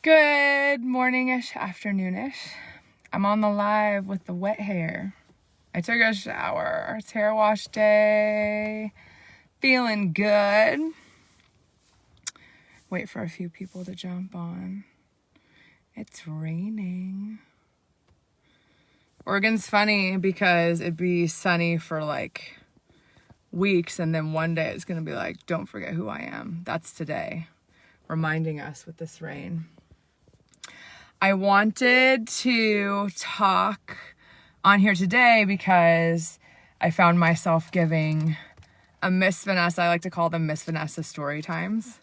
Good morning-ish, afternoon-ish. I'm on the live with the wet hair. I took a shower. It's hair wash day. Feeling good. Wait for a few people to jump on. It's raining. Oregon's funny because it'd be sunny for like weeks, and then one day it's gonna be like, don't forget who I am. That's today, reminding us with this rain. I wanted to talk on here today because I found myself giving a Miss Vanessa, I like to call them Miss Vanessa story times.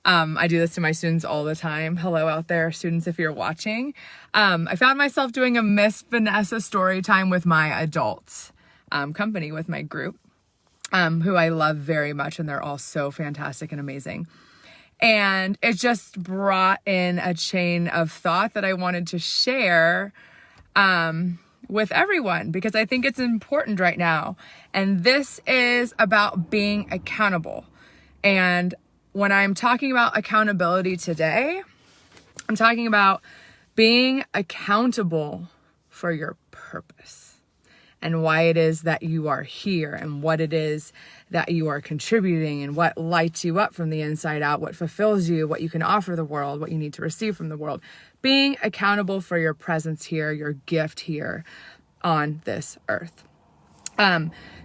I do this to my students all the time. Hello out there, students, if you're watching. I found myself doing a Miss Vanessa story time with my adult company, with my group, who I love very much, and they're all so fantastic and amazing. And it just brought in a chain of thought that I wanted to share with everyone because I think it's important right now. And this is about being accountable. And when I'm talking about accountability today, I'm talking about being accountable for your purpose and why it is that you are here and what it is that you are contributing and what lights you up from the inside out, what fulfills you, what you can offer the world, what you need to receive from the world. Being accountable for your presence here, your gift here on this earth.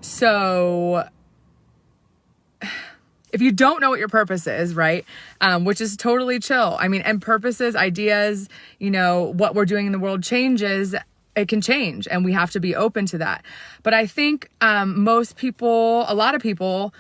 So if you don't know what your purpose is, right, which is totally chill. I mean, and purposes, ideas, what we're doing in the world changes. It can change, and we have to be open to that. But I think most people, a lot of people,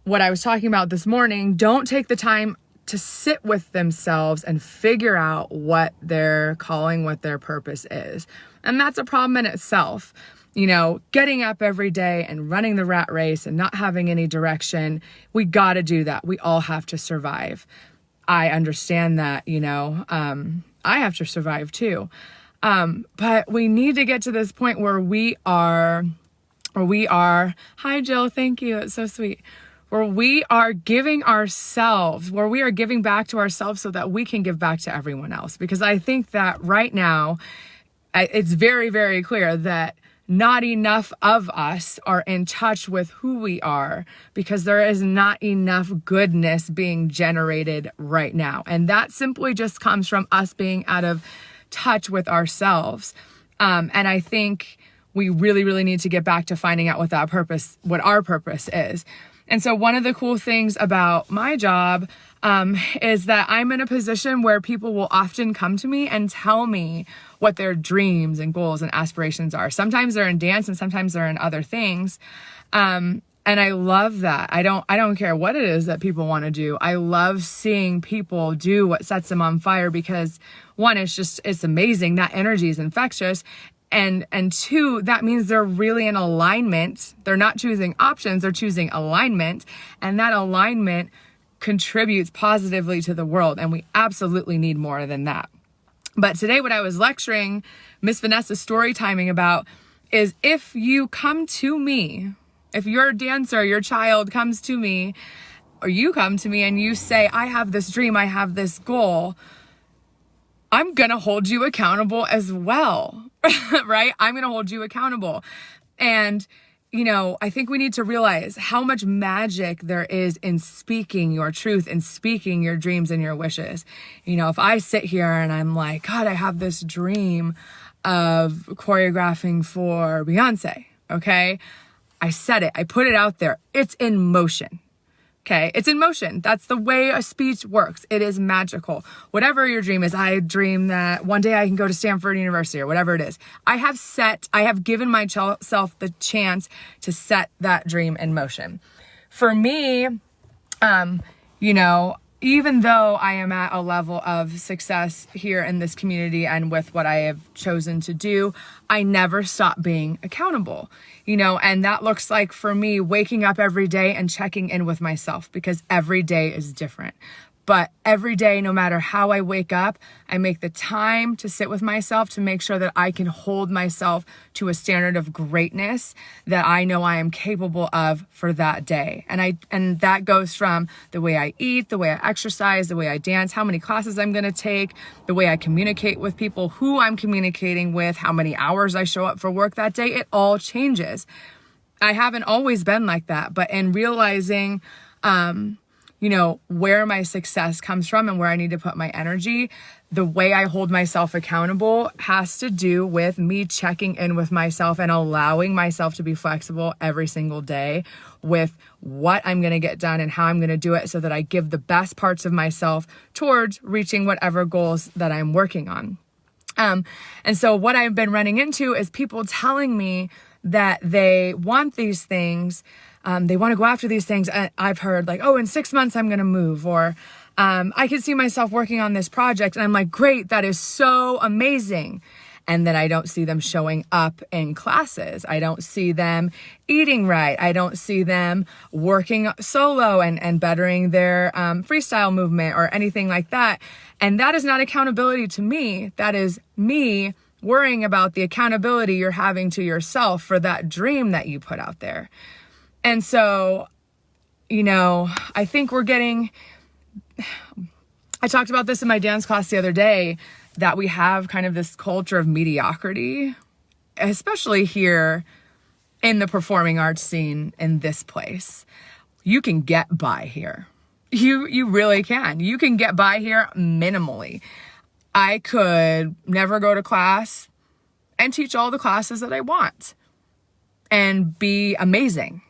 what I was talking about this morning, don't take the time to sit with themselves and figure out what their calling, what their purpose is. And that's a problem in itself. Getting up every day and running the rat race and not having any direction, we got to do that. We all have to survive. I understand that, I have to survive too. But we need to get to this point where we are, hi Jill, thank you, it's so sweet, where we are giving ourselves, where we are giving back to ourselves so that we can give back to everyone else. Because I think that right now, it's very, very clear that not enough of us are in touch with who we are because there is not enough goodness being generated right now. And that simply just comes from us being out of touch with ourselves. And I think we really, really need to get back to finding out what our purpose is. And so one of the cool things about my job is that I'm in a position where people will often come to me and tell me what their dreams and goals and aspirations are. Sometimes they're in dance and sometimes they're in other things. And I love that. I don't care what it is that people want to do. I love seeing people do what sets them on fire because one, it's amazing. That energy is infectious. And two, that means they're really in alignment. They're not choosing options, they're choosing alignment. And that alignment contributes positively to the world. And we absolutely need more than that. But today what I was lecturing Miss Vanessa story timing about is if you come to me, if your dancer, your child comes to me, or you come to me and you say, I have this dream, I have this goal, I'm going to hold you accountable as well, right? I'm going to hold you accountable. And, I think we need to realize how much magic there is in speaking your truth and speaking your dreams and your wishes. If I sit here and I'm like, God, I have this dream of choreographing for Beyonce, okay? I said it. I put it out there. It's in motion. Okay. It's in motion. That's the way a speech works. It is magical. Whatever your dream is, I dream that one day I can go to Stanford University or whatever it is. I have given myself the chance to set that dream in motion. For me, even though I am at a level of success here in this community and with what I have chosen to do, I never stop being accountable, and that looks like for me waking up every day and checking in with myself because every day is different. But every day, no matter how I wake up, I make the time to sit with myself to make sure that I can hold myself to a standard of greatness that I know I am capable of for that day. And that goes from the way I eat, the way I exercise, the way I dance, how many classes I'm going to take, the way I communicate with people, who I'm communicating with, how many hours I show up for work that day. It all changes. I haven't always been like that, but in realizing, where my success comes from and where I need to put my energy, the way I hold myself accountable has to do with me checking in with myself and allowing myself to be flexible every single day with what I'm going to get done and how I'm going to do it so that I give the best parts of myself towards reaching whatever goals that I'm working on. And so what I've been running into is people telling me that they want these things. They want to go after these things. I've heard like, oh, in 6 months, I'm going to move, or I can see myself working on this project. And I'm like, great, that is so amazing. And then I don't see them showing up in classes. I don't see them eating right. I don't see them working solo and bettering their freestyle movement or anything like that. And that is not accountability to me. That is me worrying about the accountability you're having to yourself for that dream that you put out there. And so, I think I talked about this in my dance class the other day, that we have kind of this culture of mediocrity, especially here in the performing arts scene in this place. You can get by here. You really can. You can get by here minimally. I could never go to class and teach all the classes that I want and be amazing.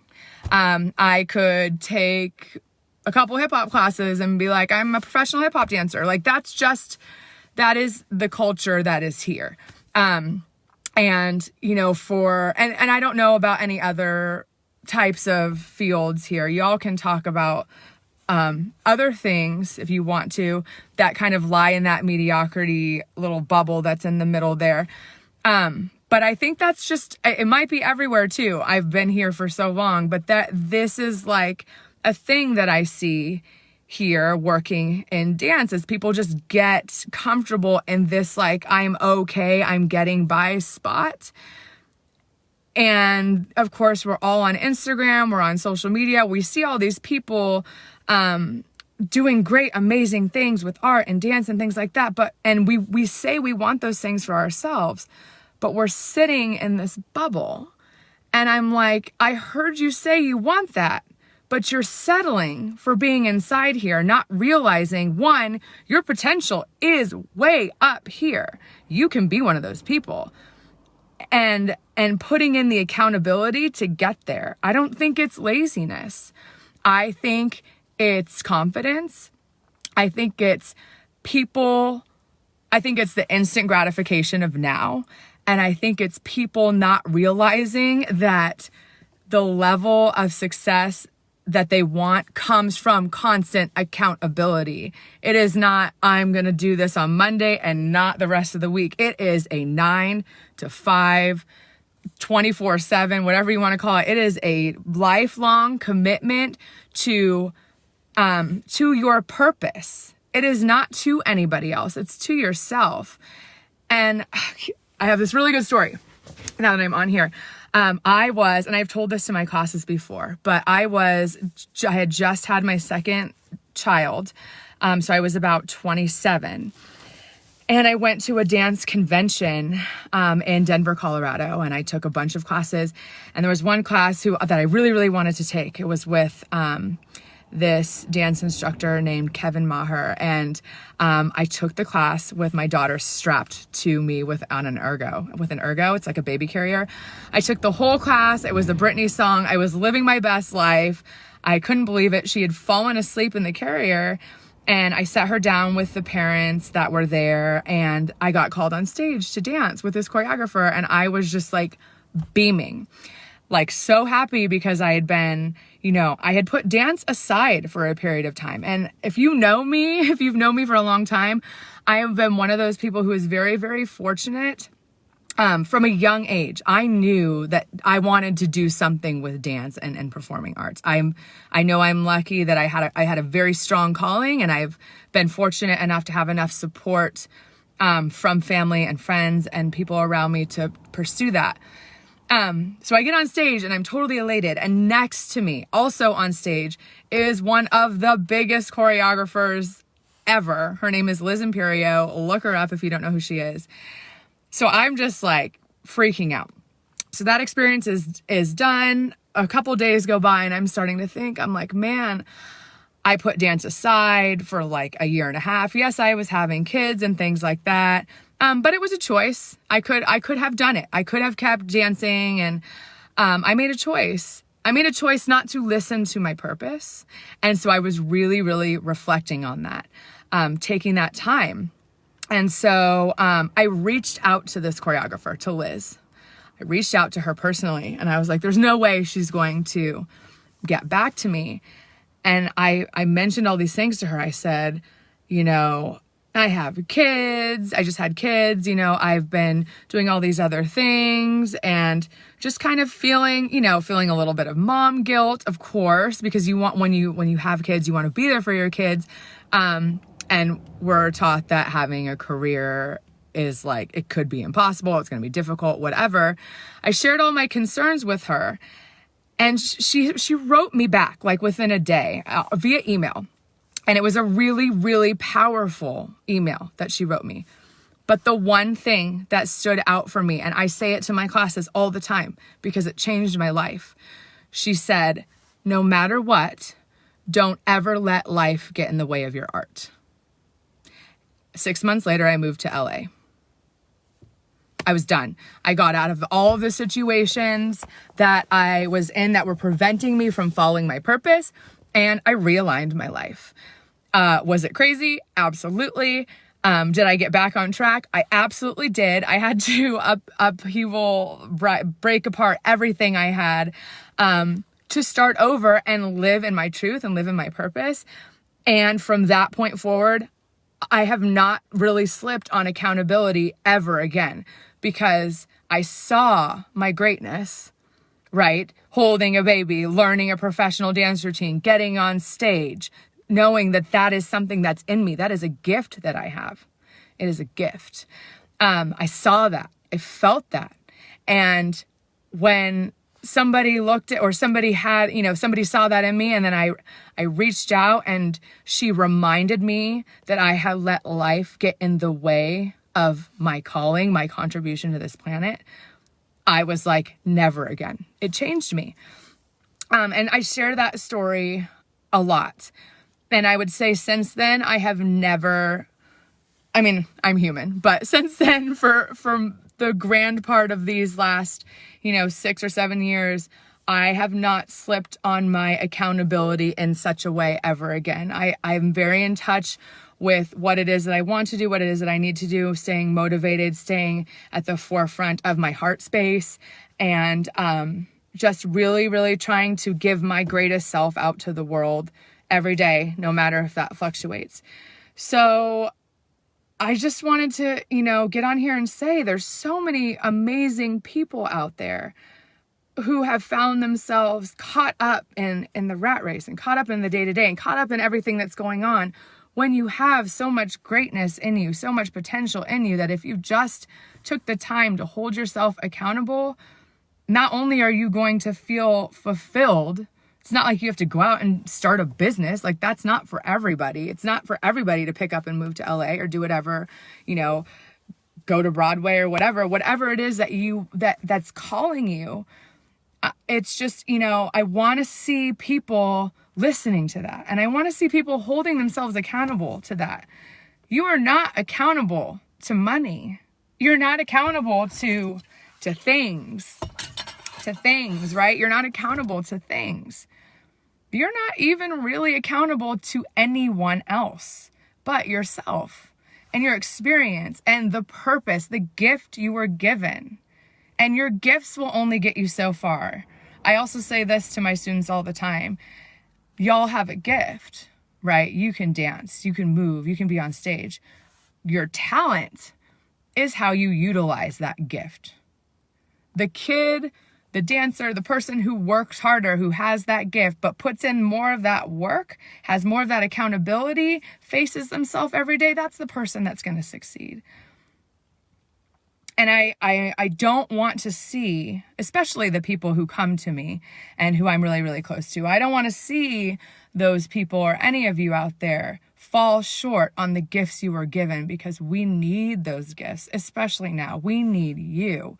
I could take a couple hip hop classes and be like, I'm a professional hip hop dancer. Like that is the culture that is here. And I don't know about any other types of fields here. Y'all can talk about, other things if you want to, that kind of lie in that mediocrity little bubble that's in the middle there. But I think that's just, it might be everywhere too. I've been here for so long, but this is like a thing that I see here working in dance, is people just get comfortable in this, like, I'm okay, I'm getting by spot. And of course, we're all on Instagram, we're on social media. We see all these people, doing great, amazing things with art and dance and things like that. And we say we want those things for ourselves, but we're sitting in this bubble. And I'm like, I heard you say you want that, but you're settling for being inside here, not realizing, one, your potential is way up here. You can be one of those people. And putting in the accountability to get there. I don't think it's laziness. I think it's confidence. I think it's the instant gratification of now. And I think it's people not realizing that the level of success that they want comes from constant accountability. It is not, I'm going to do this on Monday and not the rest of the week. It is a 9 to 5, 24/7, whatever you want to call it. It is a lifelong commitment to your purpose. It is not to anybody else. It's to yourself. And I have this really good story now that I'm on here. And I've told this to my classes before, but I had just had my second child. So I was about 27, and I went to a dance convention, in Denver, Colorado, and I took a bunch of classes, and there was one class that I really, really wanted to take. It was with, this dance instructor named Kevin Maher. And I took the class with my daughter strapped to me on an ergo. With an ergo, it's like a baby carrier. I took the whole class. It was the Britney song. I was living my best life. I couldn't believe it. She had fallen asleep in the carrier, and I sat her down with the parents that were there, and I got called on stage to dance with this choreographer, and I was just like beaming. Like so happy, because I had been, I had put dance aside for a period of time. And if you've known me for a long time, I have been one of those people who is very, very fortunate from a young age, I knew that I wanted to do something with dance and performing arts. I know I'm lucky that I had a very strong calling, and I've been fortunate enough to have enough support from family and friends and people around me to pursue that. So I get on stage and I'm totally elated. And next to me, also on stage, is one of the biggest choreographers ever. Her name is Liz Imperio. Look her up if you don't know who she is. So I'm just like freaking out. So that experience is done. A couple days go by and I'm starting to think, I'm like, man, I put dance aside for like a year and a half. Yes, I was having kids and things like that. But it was a choice. I could have done it. I could have kept dancing, and I made a choice. I made a choice not to listen to my purpose. And so I was really, really reflecting on that, taking that time. And so I reached out to this choreographer, to Liz. I reached out to her personally, and I was like, there's no way she's going to get back to me. And I mentioned all these things to her. I said, you know, I have kids. I just had kids. You know, I've been doing all these other things and just kind of feeling a little bit of mom guilt, of course, because you want, when you have kids, you want to be there for your kids. And we're taught that having a career is like, it could be impossible. It's going to be difficult, whatever. I shared all my concerns with her, and she wrote me back like within a day via email. And it was a really, really powerful email that she wrote me. But the one thing that stood out for me, and I say it to my classes all the time because it changed my life. She said, no matter what, don't ever let life get in the way of your art. 6 months later, I moved to LA. I was done. I got out of all of the situations that I was in that were preventing me from following my purpose, and I realigned my life. Was it crazy? Absolutely. Did I get back on track? I absolutely did. I had to break apart everything I had to start over and live in my truth and live in my purpose. And from that point forward, I have not really slipped on accountability ever again, because I saw my greatness, right? Holding a baby, learning a professional dance routine, getting on stage, knowing that that is something that's in me. That is a gift that I have. It is a gift. I saw that. I felt that. And when somebody looked at, or somebody had, somebody saw that in me, and then I reached out, and she reminded me that I had let life get in the way of my calling, my contribution to this planet. I was like, never again. It changed me. And I share that story a lot. And I would say since then, I have never, I'm human, but since then, from the grand part of these last, 6 or 7 years, I have not slipped on my accountability in such a way ever again. I'm very in touch with what it is that I want to do, what it is that I need to do, staying motivated, staying at the forefront of my heart space, and just really, really trying to give my greatest self out to the world every day, no matter if that fluctuates. So I just wanted to, get on here and say there's so many amazing people out there who have found themselves caught up in the rat race and caught up in the day-to-day and caught up in everything that's going on, when you have so much greatness in you, so much potential in you, that if you just took the time to hold yourself accountable, not only are you going to feel fulfilled. It's not like you have to go out and start a business. Like, that's not for everybody. It's not for everybody to pick up and move to LA or do whatever, go to Broadway or whatever it is that's calling you. It's just, I want to see people listening to that. And I want to see people holding themselves accountable to that. You are not accountable to money. You're not accountable to things, right? You're not accountable to things. You're not even really accountable to anyone else but yourself and your experience and the purpose, the gift you were given. And your gifts will only get you so far. I also say this to my students all the time. Y'all have a gift, right? You can dance, you can move, you can be on stage. Your talent is how you utilize that gift. The kid, the dancer, the person who works harder, who has that gift, but puts in more of that work, has more of that accountability, faces themselves every day, that's the person that's going to succeed. And I don't want to see, especially the people who come to me and who I'm really, really close to, I don't want to see those people or any of you out there fall short on the gifts you were given, because we need those gifts, especially now. We need you.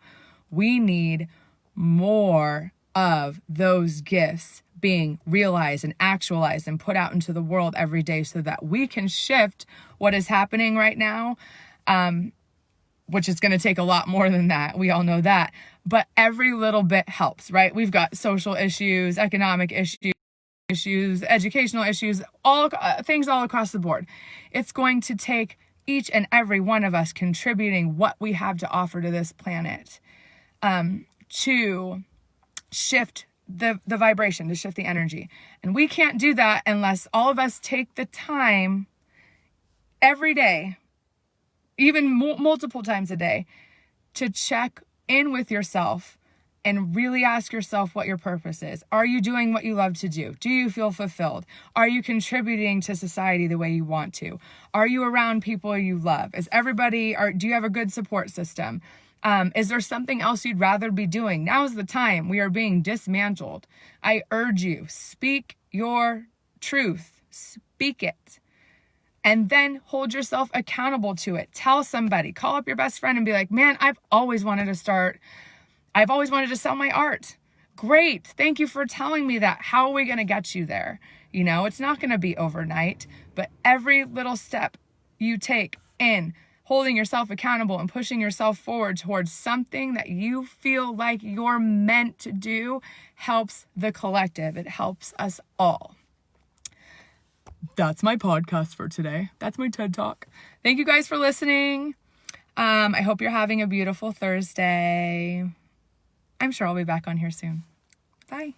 We need more of those gifts being realized and actualized and put out into the world every day so that we can shift what is happening right now. Which is going to take a lot more than that. We all know that. But every little bit helps, right? We've got social issues, economic issues, educational issues, all things all across the board. It's going to take each and every one of us contributing what we have to offer to this planet to shift the vibration, to shift the energy. And we can't do that unless all of us take the time every day, even multiple times a day, to check in with yourself and really ask yourself what your purpose is. Are you doing what you love to do? Do you feel fulfilled? Are you contributing to society the way you want to? Are you around people you love? Do you have a good support system? Is there something else you'd rather be doing? Now is the time. We are being dismantled. I urge you, speak your truth. Speak it. And then hold yourself accountable to it. Tell somebody, call up your best friend and be like, man, I've always wanted to sell my art. Great. Thank you for telling me that. How are we going to get you there? You know, it's not going to be overnight, but every little step you take in holding yourself accountable and pushing yourself forward towards something that you feel like you're meant to do helps the collective. It helps us all. That's my podcast for today. That's my TED Talk. Thank you guys for listening. I hope you're having a beautiful Thursday. I'm sure I'll be back on here soon. Bye.